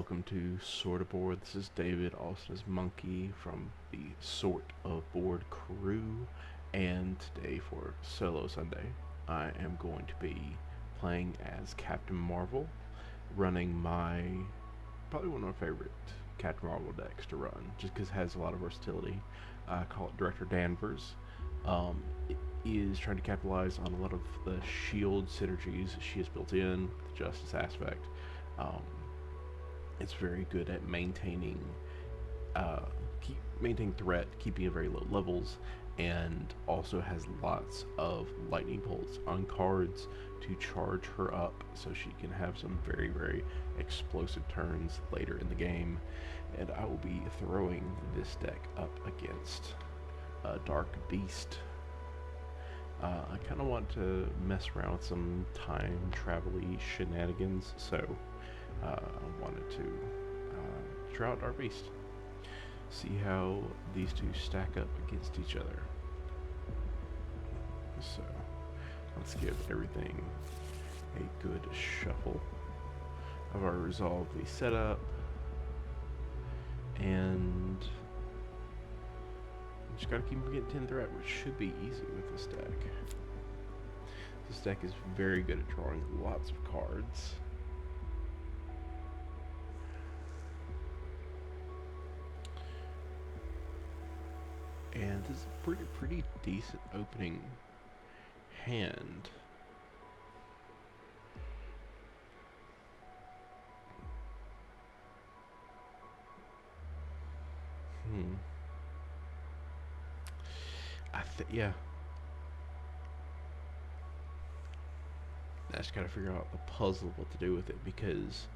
welcome to Sort of Board. This is David, also as Monkey from the Sort of Board crew, and today for Solo Sunday, I am going to be playing as Captain Marvel, running my probably one of my favorite Captain Marvel decks to run, just because it has a lot of versatility. I call it Director Danvers. It is trying to capitalize on a lot of the shield synergies she has built in, the justice aspect. Um, it's very good at uh, maintaining threat, keeping it very low levels, and also has lots of lightning bolts on cards to charge her up so she can have some very explosive turns later in the game. And I will be throwing this deck up against Dark Beast. I kind of want to mess around with some time travel-y shenanigans, so I wanted to try out Dark Beast. See how these two stack up against each other. So let's give everything a good shuffle. I've already resolved the setup, and just gotta keep getting 10 threat, which should be easy with this deck. This deck is very good at drawing lots of cards. And this is a pretty decent opening hand. Yeah. I just gotta figure out the puzzle of what to do with it, because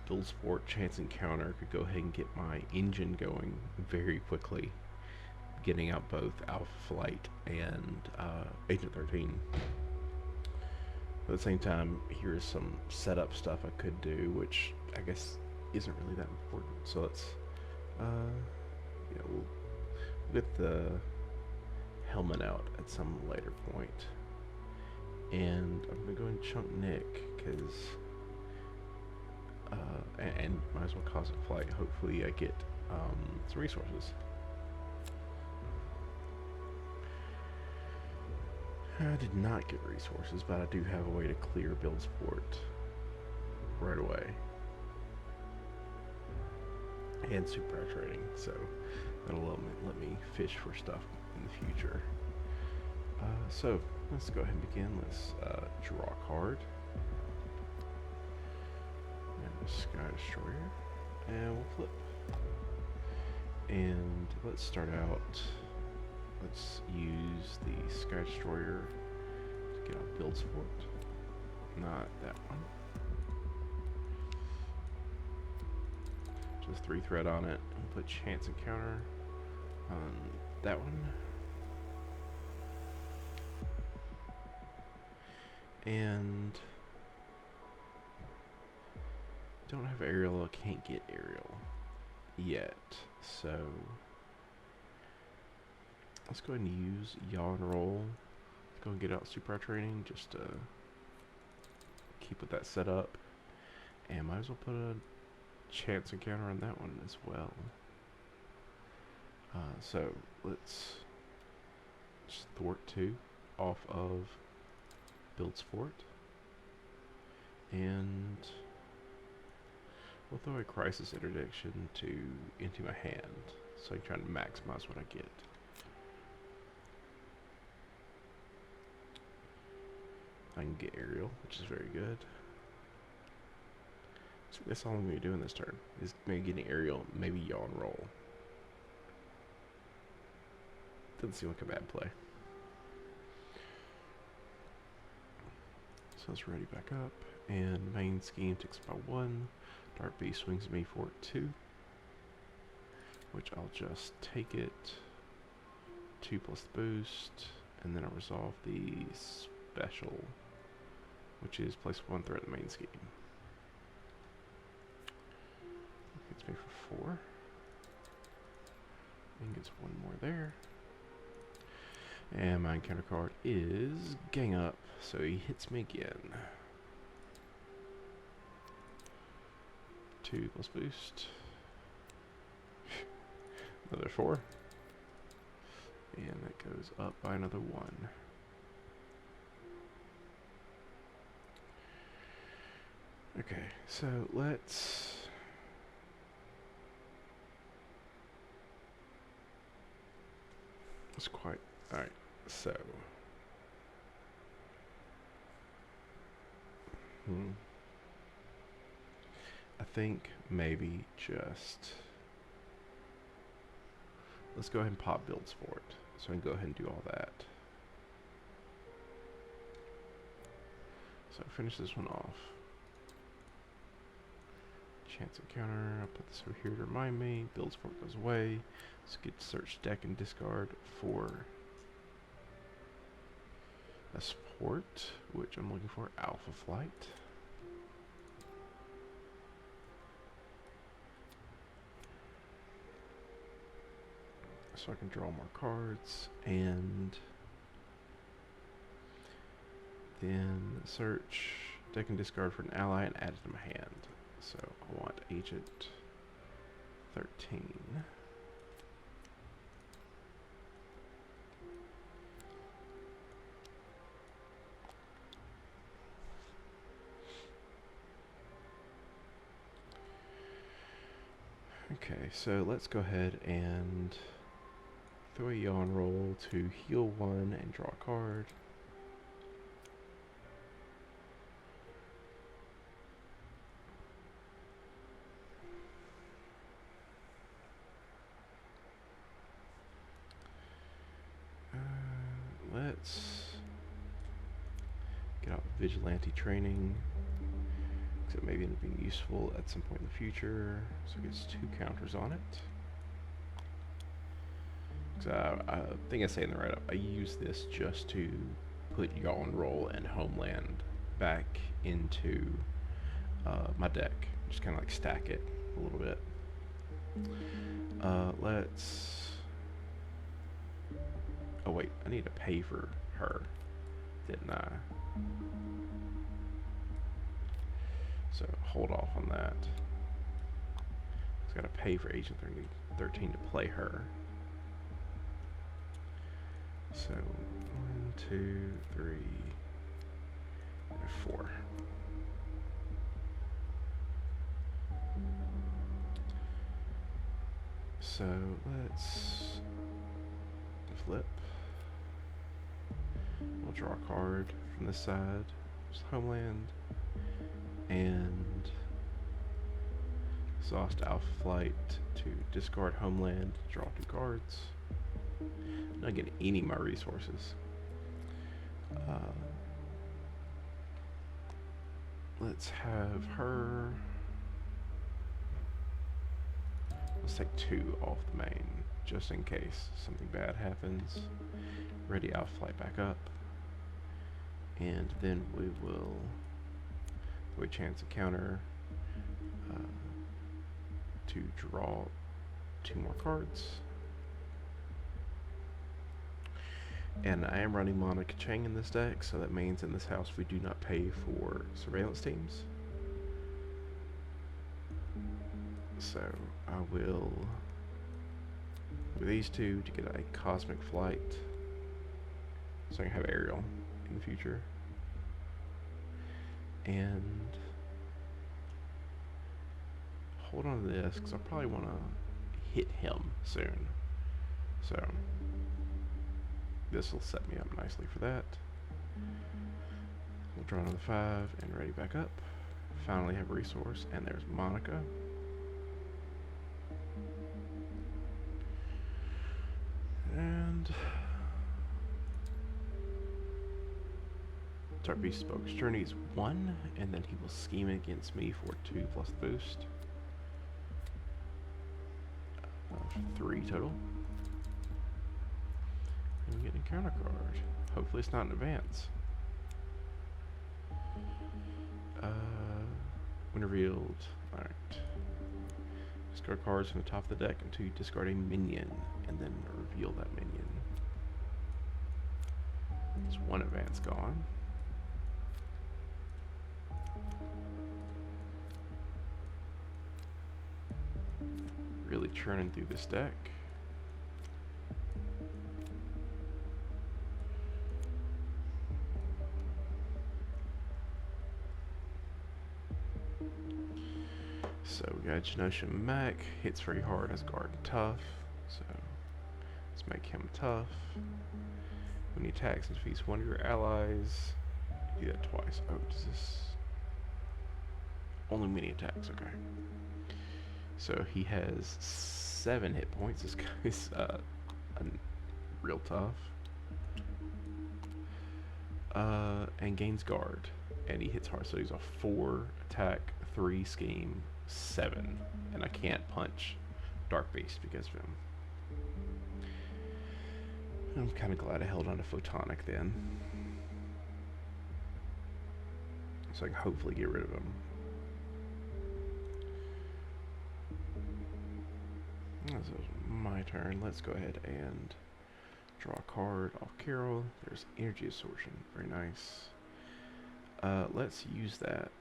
Dual Sport Chance Encounter could go ahead and get my engine going very quickly, getting out both Alpha Flight and Agent 13. At the same time, here's some setup stuff I could do, which I guess isn't really that important. So let's, we'll get the helmet out at some later point. And I'm gonna go and chunk Nick, because, and might as well Cosmic Flight. Hopefully I get some resources. I did not get resources, but I do have a way to clear build support right away. And super trading, so that'll let me fish for stuff in the future. So let's go ahead and begin. Let's draw a card. And a Sky Destroyer. And we'll flip. And let's start out. Let's use the Sky Destroyer to get out build support. Not that one. Just 3 threat on it. And put Chance Encounter on that one. And don't have aerial, I can't get aerial yet. So let's go ahead and use Yaw and Roll. Let's go and get out Super Training just to keep with that setup. And might as well put a Chance Encounter on that one as well. So let's just thwart 2 off of build support. And we'll throw a Crisis Interdiction into my hand, so I can try to maximize what I get. I can get aerial, which is very good. So that's all I'm going to be doing this turn, is maybe getting aerial, maybe Yaw and Roll. Doesn't seem like a bad play. So let's ready back up, and main scheme takes by 1. Dark Beast swings me for 2, which I'll just take it. 2 plus the boost, and then I'll resolve the special, which is place 1 threat in the main scheme. Gets me for 4, and gets 1 more there. And my encounter card is Gang Up, so he hits me again. 2 plus boost. Another 4. And that goes up by another 1. Okay, so let's quite alright, so I think maybe just let's go ahead and pop builds for it. So I can go ahead and do all that. So finish this one off. Chance encounter, I'll put this over here to remind me. Builds for it goes away. Let's get search deck and discard for a support, which I'm looking for Alpha Flight. So I can draw more cards, and then search deck and discard for an ally and add it to my hand. So I want Agent 13. Okay, so let's go ahead and throw a yawn roll to heal 1 and draw a card. Let's get out vigilante training, because it may end up being useful at some point in the future. So it gets 2 counters on it. I think I say in the write-up, I use this just to put Yawn Roll and Homeland back into my deck. Just kind of like stack it a little bit. Let's... Oh wait, I need to pay for her, didn't I? So hold off on that. Just gotta pay for Agent 13 to play her. So 1, 2, 3, and 4. So let's flip. We'll draw a card from this side, just Homeland, and exhaust Alpha Flight to discard Homeland, draw 2 cards. I'm not getting any of my resources. Let's have her. Let's take 2 off the main, just in case something bad happens. Ready Alpha Flight back up. And then we will do a chance encounter to draw 2 more cards. And I am running Monica Chang in this deck, so that means in this house we do not pay for surveillance teams. So I will do these 2 to get a cosmic flight, so I can have aerial in the future. And hold on to this, because I probably want to hit him soon. So this will set me up nicely for that. We'll draw another 5 and ready back up. Finally have a resource, and there's Monica. And Tarbeast Spoke's journey is 1, and then he will scheme against me for 2 plus boost. 3 total. And we get an encounter card. Hopefully it's not in advance. When revealed, alright. Discard cards from the top of the deck until you discard a minion, and then reveal that minion. There's 1 advance gone. Really churning through this deck. So we got Genosha Mech, hits very hard, has guard and tough. So let's make him tough. When he attacks and defeats one of your allies, do that twice. Oh, does this only mini attacks? Okay. So he has 7 hit points. This guy's real tough. And gains guard, and he hits hard. So he's a 4 attack, 3 scheme, 7, and I can't punch Dark Beast because of him. I'm kind of glad I held on to Photonic then, so I can hopefully get rid of him. This is my turn. Let's go ahead and draw a card off Carol. There's Energy Absorption. Very nice. Let's use that.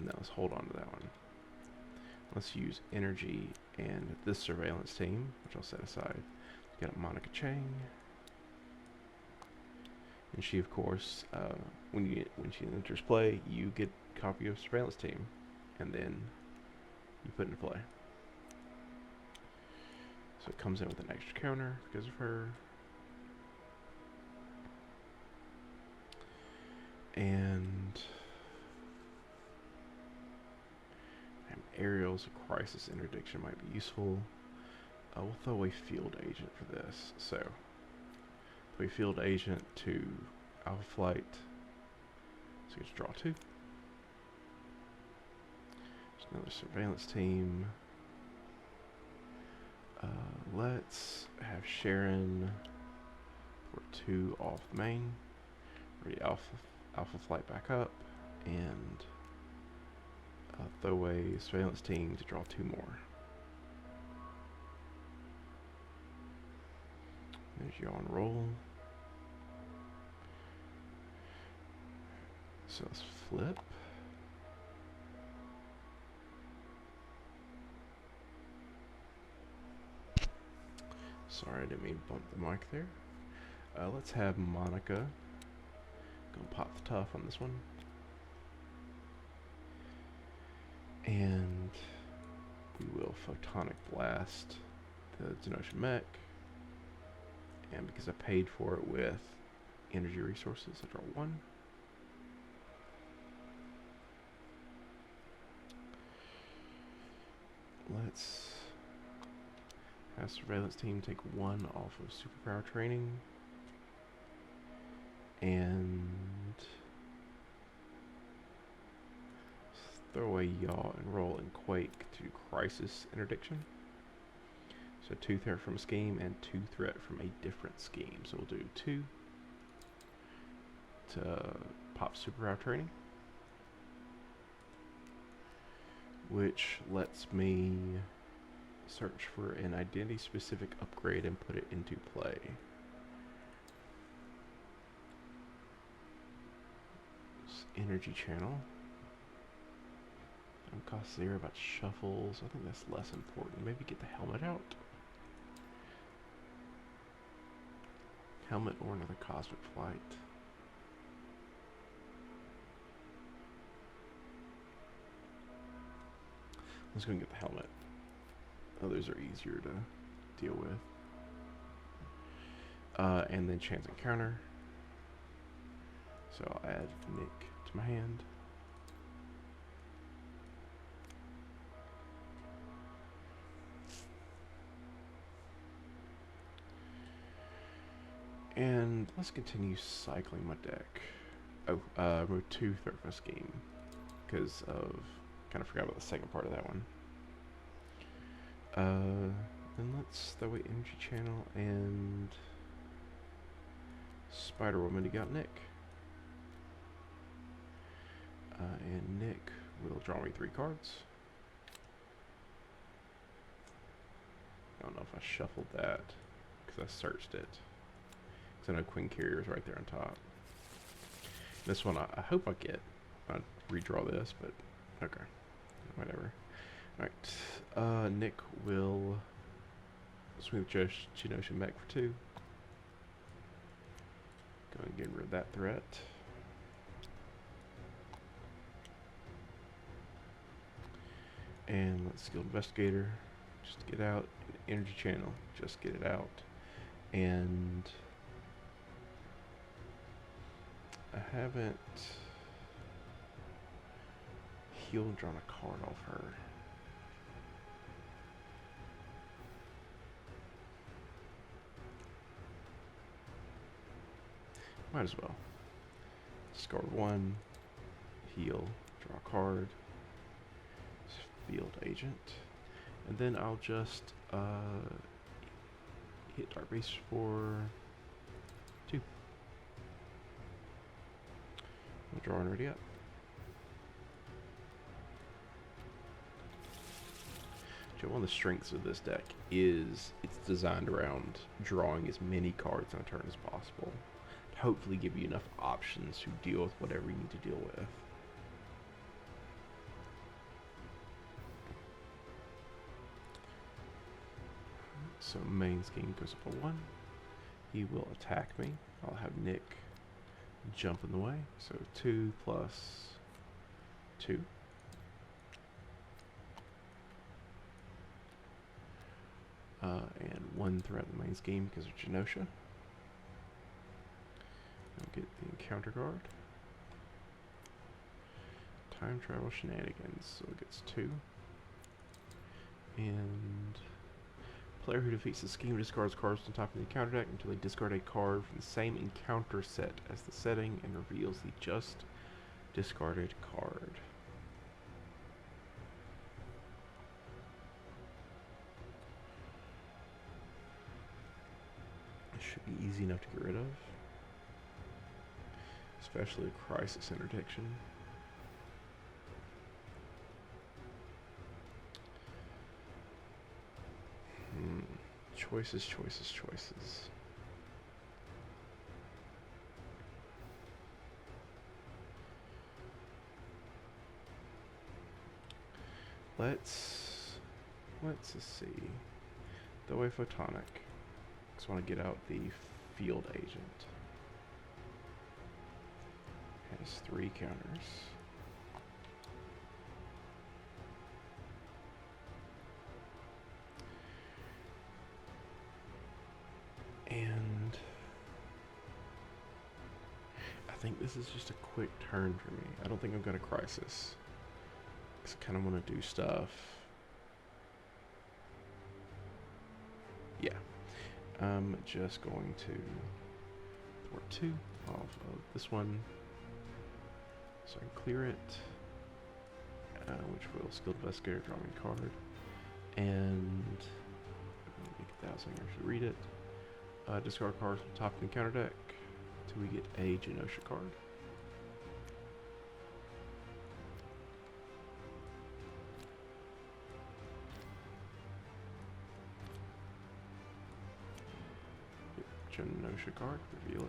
No, let's hold on to that one. Let's use Energy and this Surveillance Team, which I'll set aside. Got a Monica Chang. And she, of course, when she enters play, you get a copy of Surveillance Team, and then you put it into play. So it comes in with an extra counter because of her. And Ariel's Crisis Interdiction might be useful. We'll throw away Field Agent for this. So, throw away Field Agent to Alpha Flight. So let's draw 2. There's another Surveillance Team. Let's have Sharon for 2 off the main. Ready Alpha Flight back up, and throw away Surveillance Team to draw 2 more. There's you on roll. So let's flip. Sorry, I didn't mean to bump the mic there. Let's have Monica. Gonna pop the tough on this one. And we will Photonic Blast the Genosha Mech. And because I paid for it with energy resources, I draw 1. Let's have Surveillance Team take 1 off of Superpower Training. And throw away Yaw and roll and Quake to Crisis Interdiction. So 2 threat from a scheme and 2 threat from a different scheme. So we'll do 2 to pop Superpower Training, which lets me search for an identity specific upgrade and put it into play. Energy channel. Cost 0, about shuffles. I think that's less important. Maybe get the helmet out. Helmet or another cosmic flight. Let's go and get the helmet. Others are easier to deal with. And then chance encounter. So I'll add Nick to my hand. And let's continue cycling my deck. Oh, remove 2 threat from a scheme because of kind of forgot about the second part of that one. Then let's throw away Energy Channel and Spider Woman to got Nick. And Nick will draw me 3 cards. I don't know if I shuffled that because I searched it. I know Queen Carrier is right there on top. This one I hope I get. I'd redraw this, but okay. Whatever. Alright. Nick will swing the Genosha back for 2. Go and get rid of that threat. And let's skill investigator. Just get out. Energy channel. Just get it out. And I haven't healed and drawn a card off her. Might as well. Discard 1, heal, draw a card, field agent, and then I'll just hit Dark Base for 2. I'm drawing already up. So one of the strengths of this deck is it's designed around drawing as many cards on a turn as possible. Hopefully give you enough options to deal with whatever you need to deal with. So main scheme goes up a 1. He will attack me. I'll have Nick jump in the way. So 2 plus 2. And 1 threat in the main scheme because of Genosha. I'll get the encounter card. Time travel shenanigans, so it gets 2. And player who defeats the scheme discards cards on top of the encounter deck until they discard a card from the same encounter set as the setting and reveals the just discarded card. It should be easy enough to get rid of. Especially a crisis interdiction. Choices, choices, choices. Let's see. The way photonic. Just want to get out the field agent. Has 3 counters. And I think this is just a quick turn for me. I don't think I've got a crisis. I kind of want to do stuff. Yeah. I'm just going to thwart 2 off of this one. So I can clear it. Which will skill investigator, draw me a card. And make it that so I can actually read it. Discard cards from top of the encounter deck until we get a Genosha card. Genosha card, reveal it.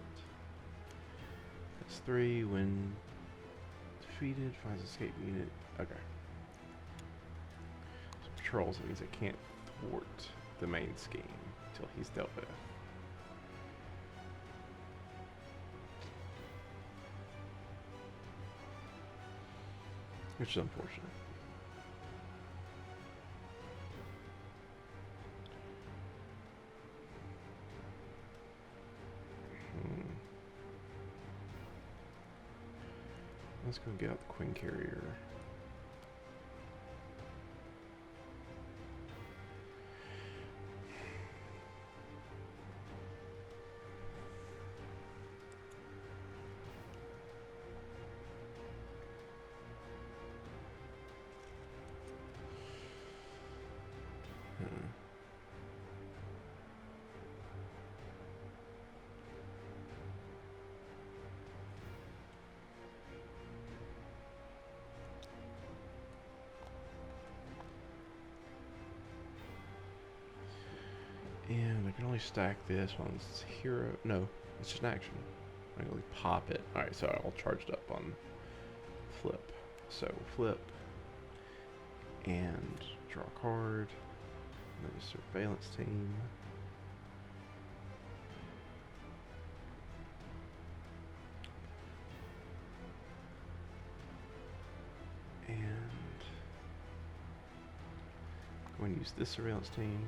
That's 3 when defeated, finds escape unit. Okay. So patrols, that means I can't thwart the main scheme until he's dealt with. Which is unfortunate. Let's go get out the Queen Carrier. And I can only stack this on hero. No, it's just an action. I'm going to pop it. Alright, so I'll charge it up on flip. So flip and draw a card. And then a surveillance team. And I'm going to use this surveillance team.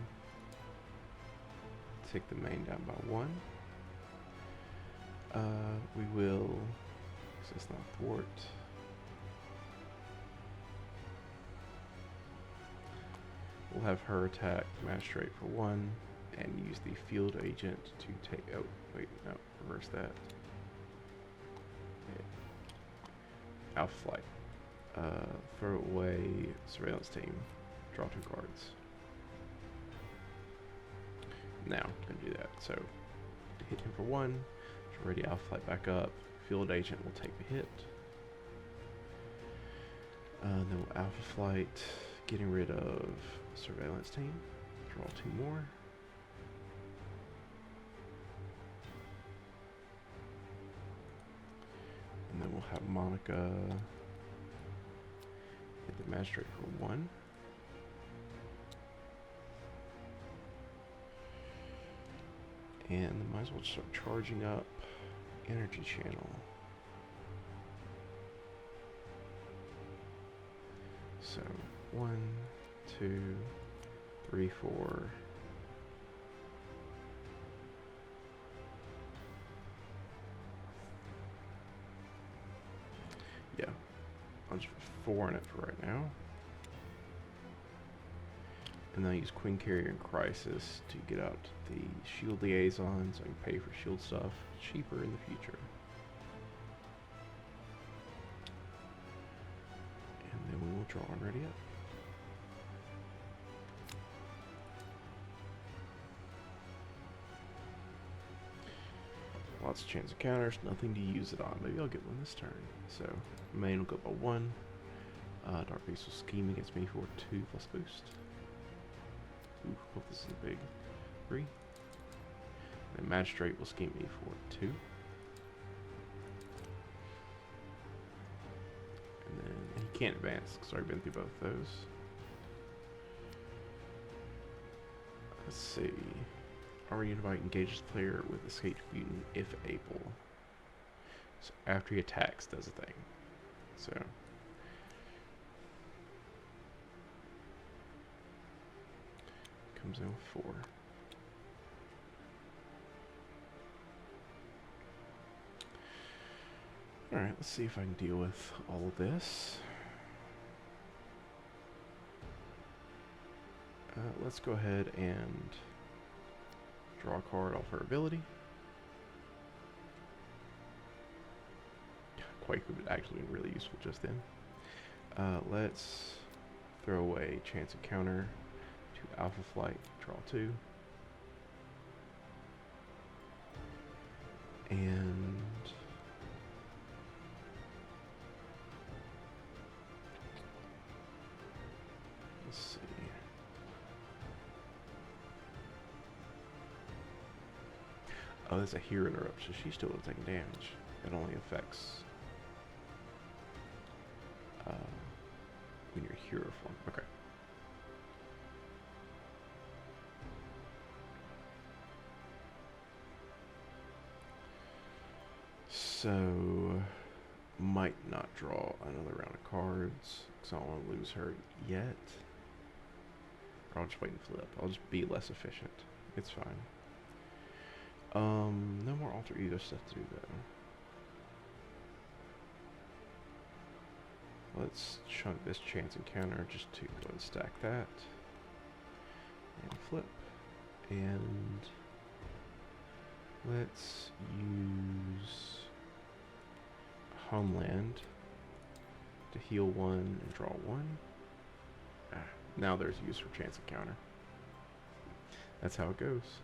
Take the main down by 1. We will, so it's not thwart. We'll have her attack magistrate for 1 and use the field agent to take, oh wait, no, reverse that. Yeah. Alpha flight. Throw away surveillance team. Draw 2 cards. Now, gonna do that. So, hit him for 1. Ready Alpha flight back up. Field agent will take the hit. Then we'll Alpha flight, getting rid of surveillance team. Draw 2 more. And then we'll have Monica hit the magistrate for 1. And might as well start charging up energy channel. So 1, 2, 3, 4. Yeah, I'll just put 4 in it for right now. And then I use Queen Carrier and Crisis to get out the shield liaison so I can pay for shield stuff cheaper in the future. And then we will draw and ready up. Lots of chance of counters, nothing to use it on. Maybe I'll get one this turn. So main will go by 1. Dark Beast will scheme against me for 2 plus boost. Ooh, hope this is a big 3. And Magistrate will scheme me for 2. And then he can't advance because I've been through both those. Let's see. Already invite engages the player with escaped mutant if able. So after he attacks, does a thing. So. Comes in with 4. Alright, let's see if I can deal with all of this. Let's go ahead and draw a card off her ability. Quake would actually be really useful just then. Let's throw away chance encounter to Alpha Flight, draw 2. And let's see. Oh, there's a hero interrupt, so she's still taking damage. It only affects when you're hero form. Okay. So, might not draw another round of cards, because I don't want to lose her yet. Or I'll just wait and flip. I'll just be less efficient. It's fine. No more alter ego stuff to do though. Let's chunk this chance encounter just to go and stack that. And flip. And let's use Homeland to heal 1 and draw 1. Now there's use for chance encounter. That's how it goes.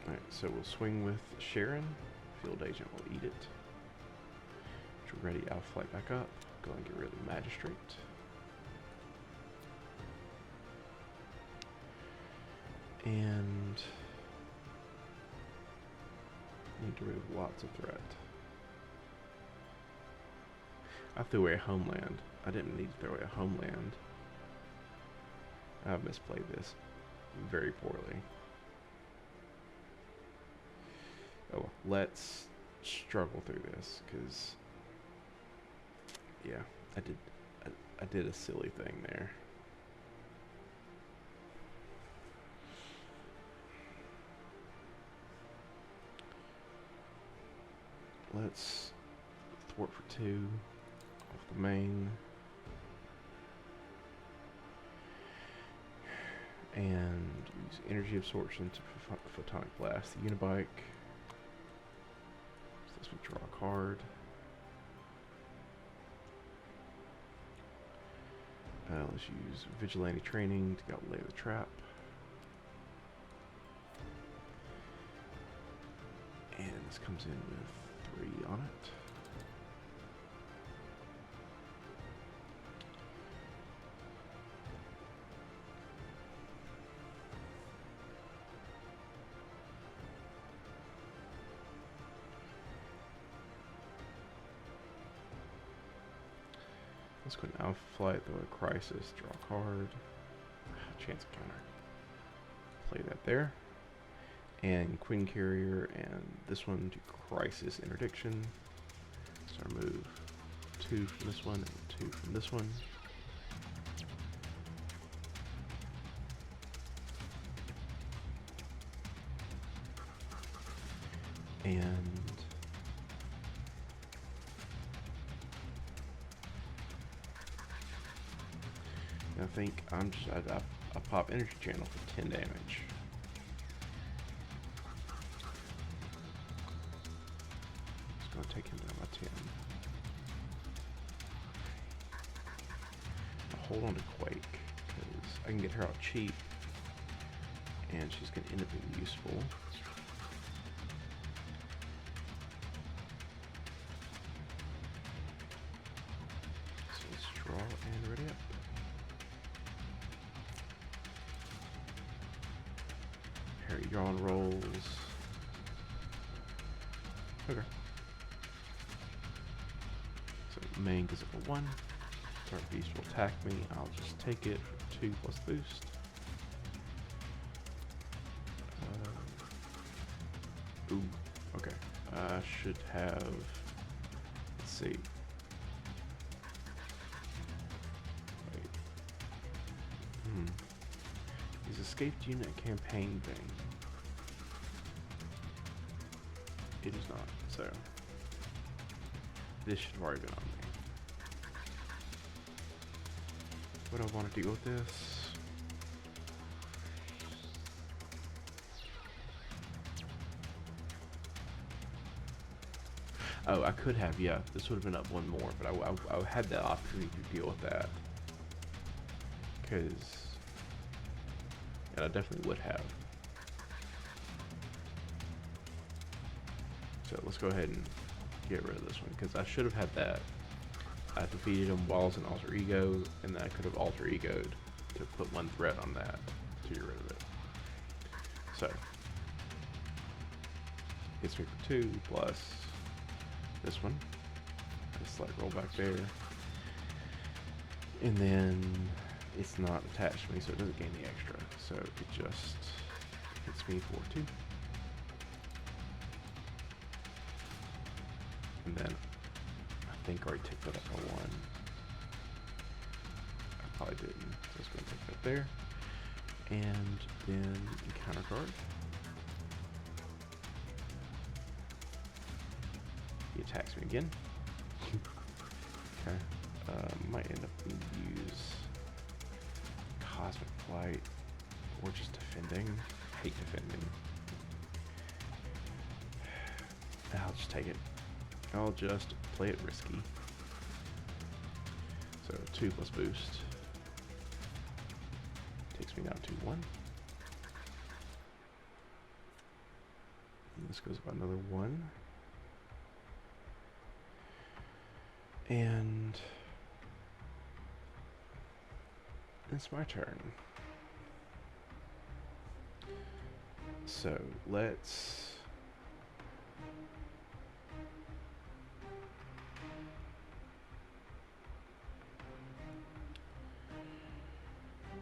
Alright, so we'll swing with Sharon. Field agent will eat it. Ready, Alpha Flight back up. Go and get rid of the Magistrate. And Need to remove lots of threat. I threw away a homeland. I didn't need to throw away a homeland. I've misplayed this very poorly. Oh, well, let's struggle through this, because, yeah, I did a silly thing there. Let's thwart for 2 off the main. And use energy absorption to photonic blast the unibike. So this will draw a card. Let's use vigilante training to outlay the trap. And this comes in with 3 on it. Let's go to Alpha Flight, throw a Crisis, draw a card, chance counter. Play that there. And Queen Carrier, and this one to Crisis Interdiction. So I remove 2 from this one and 2 from this one. And I think I'm just I pop energy channel for 10 damage. Just gonna take him down by 10. I'll hold on to Quake because I can get her out cheap, and she's gonna end up being useful. So let's draw and ready up. You're on rolls. Okay. So main goes up for 1. Dark Beast will attack me. I'll just take it for 2 plus boost. Ooh, okay. I should have. Let's see. Wait. Is escaped unit a campaign thing? It is not, so this should have already been on me. What do I want to do with this? Oh, I could have, yeah. This would have been up 1 more, but I had the opportunity to deal with that. Because, and I definitely would have. So let's go ahead and get rid of this one, because I should have had that. I defeated him while I was in alter ego, and then I could have alter egoed to put 1 threat on that to get rid of it. So hits me for 2 plus this one. Just like roll back there, and then it's not attached to me, so it doesn't gain the extra. So it just hits me for 2. And then I think I already took that up by 1. I probably didn't. So it's going to take that there. And then encounter card. He attacks me again. Okay. Might end up being use Cosmic Flight or just defending. I hate defending. I'll just take it. I'll just play it risky. So 2 plus boost takes me down to 1. And this goes up another 1. And it's my turn. So let's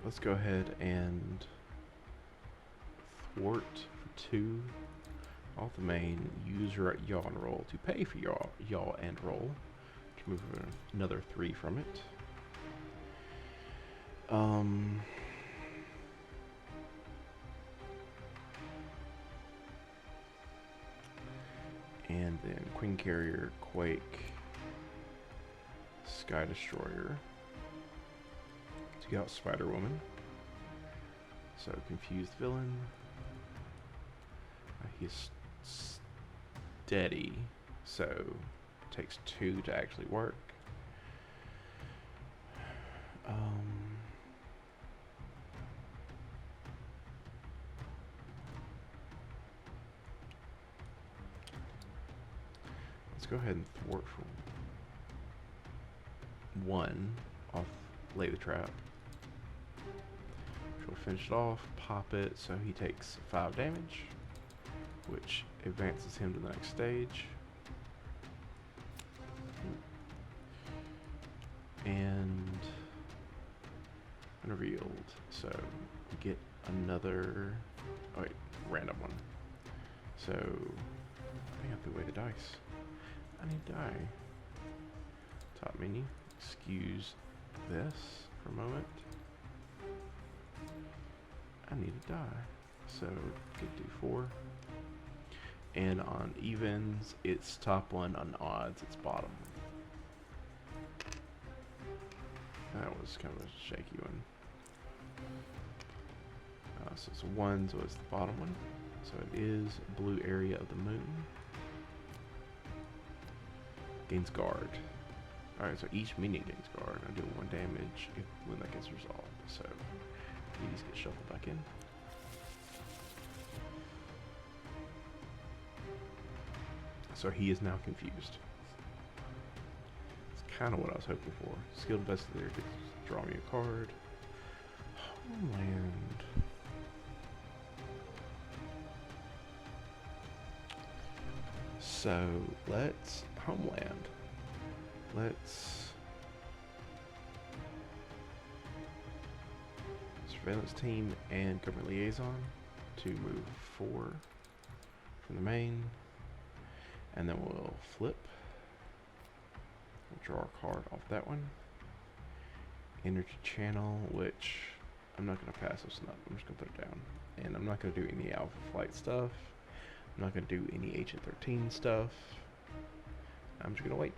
let's go ahead and thwart for 2 off the main. Use your yaw and roll to pay for yaw and roll. To move another 3 from it. And then Queen Carrier, Quake, Sky Destroyer. To get out Spider Woman. So confused villain. He's steady, so takes 2 to actually work. Let's go ahead and thwart for 1 off Lay the Trap. We'll finish it off, pop it, so he takes 5 damage, which advances him to the next stage. And revealed. So we get another, oh wait, random one. So I think I threw away the dice. I need die. Top menu. Excuse this for a moment. I need to die. So get D4. And on evens, it's top 1. On odds, it's bottom. That was kind of a shaky one. So it's 1, so it's the bottom one. So it is blue area of the moon. Gains guard. Alright, so each minion gains guard. I do 1 damage when that gets resolved. So these get shuffled back in. So he is now confused. It's kind of what I was hoping for. Skilled Investigator gets draw me a card. Homeland. So let's Homeland. Let's Surveillance Team and Government Liaison to move 4 from the main. And then we'll flip. We'll draw a card off that one. Energy Channel, which I'm not going to pass this up. I'm just going to put it down. And I'm not going to do any Alpha Flight stuff. I'm not going to do any Agent 13 stuff. I'm just going to wait.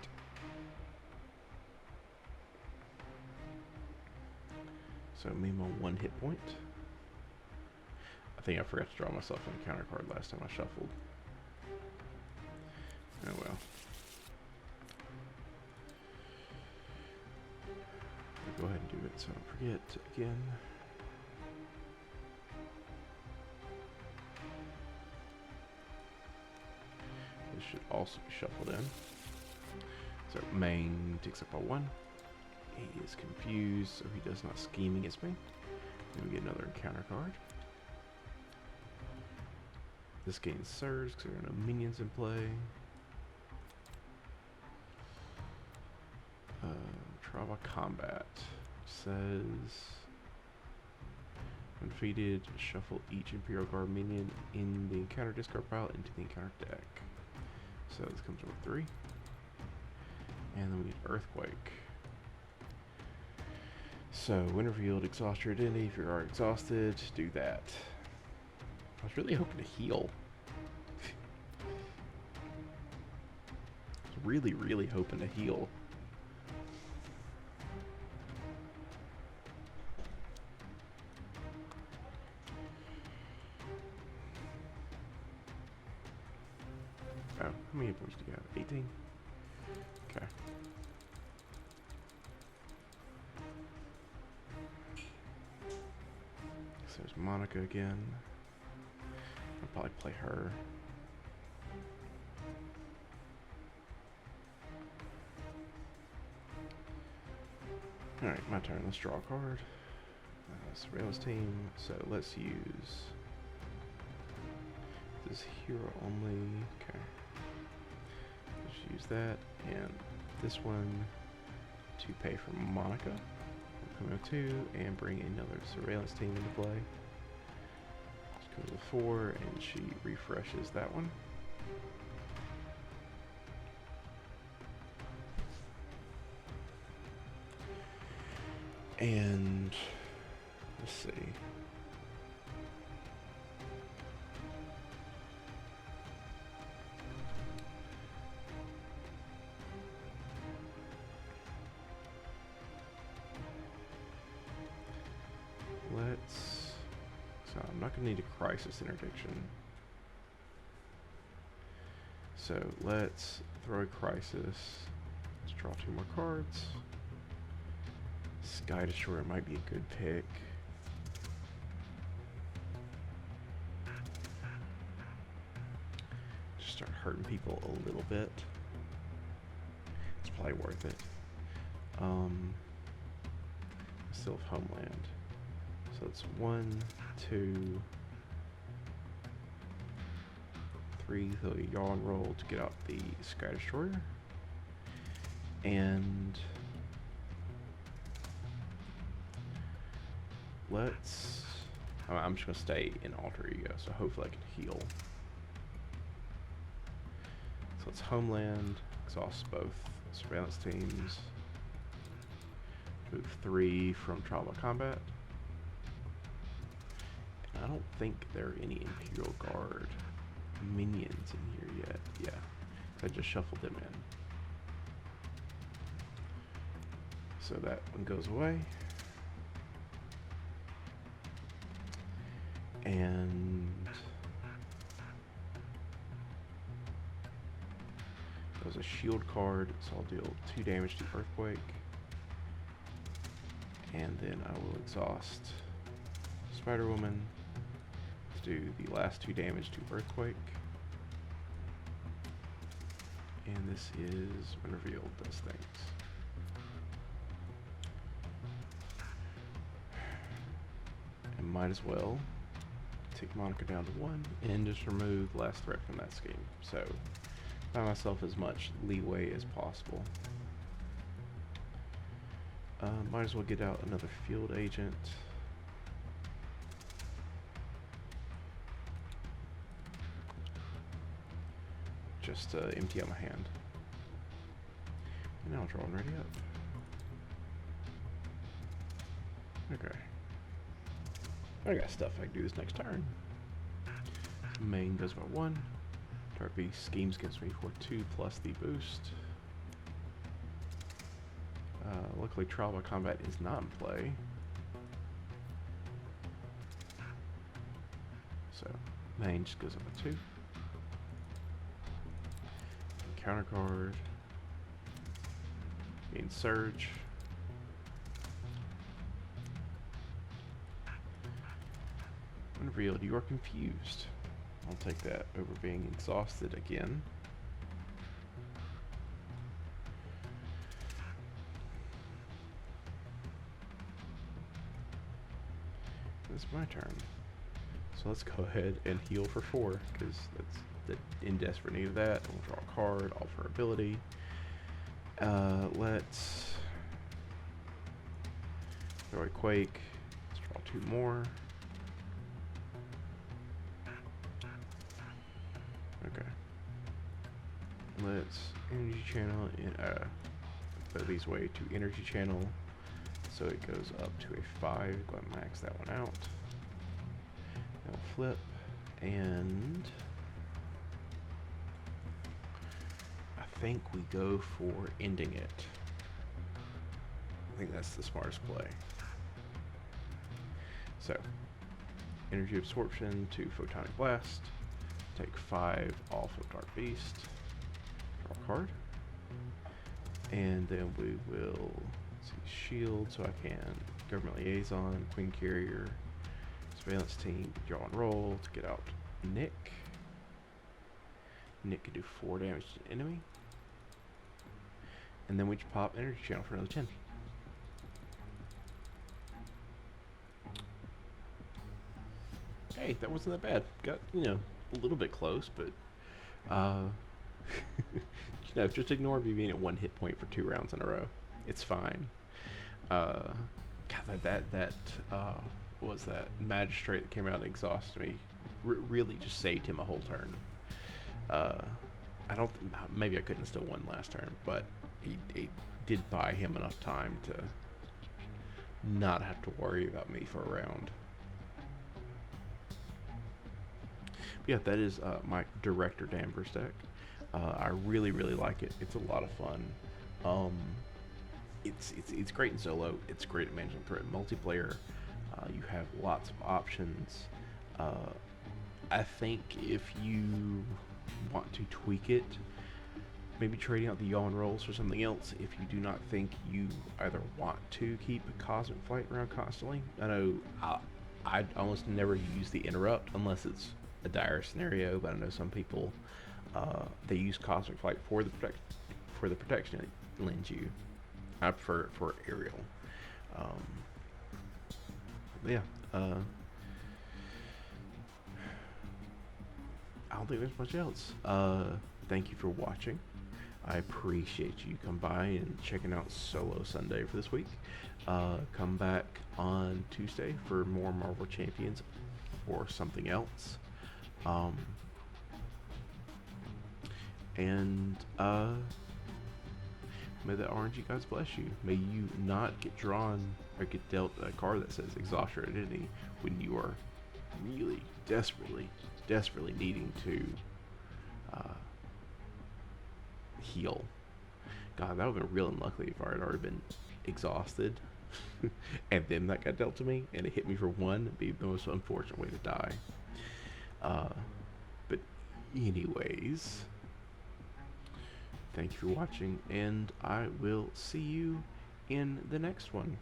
So Mimo 1 hit point. I think I forgot to draw myself an encounter card last time I shuffled. Oh well. I'll go ahead and do it so I don't forget again. This should also be shuffled in. So main takes up by 1. He is confused, so he does not scheme against me. Then we get another encounter card. This gains Surge because there are no minions in play. Trauma Combat says when defeated, shuffle each Imperial Guard minion in the encounter discard pile into the encounter deck. So this comes with 3. And then we get Earthquake. So when revealed, exhaust your identity. If you are exhausted, do that. I was really hoping to heal. I was really hoping to heal. Oh, how many hit points do you have? 18? Okay. So there's Monica again. I'll probably play her. Alright, my turn. Let's draw a card. Surveillance Team. So let's use this hero only. Okay. Let's use that and this one to pay for Monica. Come 2 and bring another surveillance team into play. Just go to 4 and she refreshes that one. And let's see. So I'm not going to need a crisis interdiction. So let's throw a crisis. Let's draw 2 more cards. Sky Destroyer might be a good pick. Just start hurting people a little bit. It's probably worth it. Still have Homeland. So it's 1, 2, 3. So a yawn roll to get out the Sky Destroyer. And I'm just going to stay in Alter Ego, so hopefully I can heal. So it's Homeland, exhaust both surveillance teams. Move 3 from Trial by Combat. And I don't think there are any Imperial Guard minions in here yet. Yeah, I just shuffled them in. So that one goes away. And there's a shield card, so I'll deal 2 damage to Earthquake. And then I will exhaust Spider-Woman to do the last 2 damage to Earthquake. And this is, when revealed, does things. And might as well take Monica down to 1 and just remove the last threat from that scheme. So, buy myself as much leeway as possible. Might as well get out another field agent. Just empty out my hand. And I'll draw one ready up. Okay. I got stuff I can do this next turn. Main goes by 1. Dark Beast schemes against me for 2 plus the boost. Luckily, Trial by Combat is not in play. So, main just goes up by 2. Counter card. Gain Surge. Unreal, you are confused. I'll take that over being exhausted again. It's my turn. So let's go ahead and heal for 4, because that's in desperate need of that. We'll draw a card, alter ability. Let's throw a Quake. Let's draw 2 more. Okay. Let's energy channel in put these way to energy channel. So it goes up to a 5. Go ahead and max that one out. Now flip, and I think we go for ending it. I think that's the smartest play. So, energy absorption to photonic blast. Take 5 off of Dark Beast. Draw a card. And then we will shield, so I can government liaison, queen carrier, surveillance team, draw and roll to get out Nick. Nick can do 4 damage to the enemy. And then we just pop energy channel for another 10. Hey, that wasn't that bad. Got, a little bit close, but just ignore me being at 1 hit point for 2 rounds in a row. It's fine. God, uh, what was that magistrate that came out and exhausted me? Really just saved him a whole turn. Uh, I don't. Maybe I couldn't have still won last turn, but he did buy him enough time to not have to worry about me for a round. But yeah, that is my Director Danvers deck. I really like it. It's a lot of fun. Um, it's great in solo. It's great at managing threat multiplayer. You have lots of options. Uh, I think if you want to tweak it, maybe trading out the yawn rolls for something else if you do not think you either want to keep Cosmic Flight around constantly. I know I almost never use the interrupt unless it's a dire scenario, but I know some people they use Cosmic Flight for the protection it lends you. I prefer it for aerial. Um, yeah. I don't think there's much else. Thank you for watching. I appreciate you come by and checking out Solo Sunday for this week. Come back on Tuesday for more Marvel Champions or something else. And may the RNG gods bless you. May you not get drawn or get dealt a card that says exhaust your identity when you are really desperately needing to heal. God, that would have been real unlucky if I had already been exhausted and then that got dealt to me and it hit me for one. It'd be the most unfortunate way to die. But anyways, thank you for watching, and I will see you in the next one.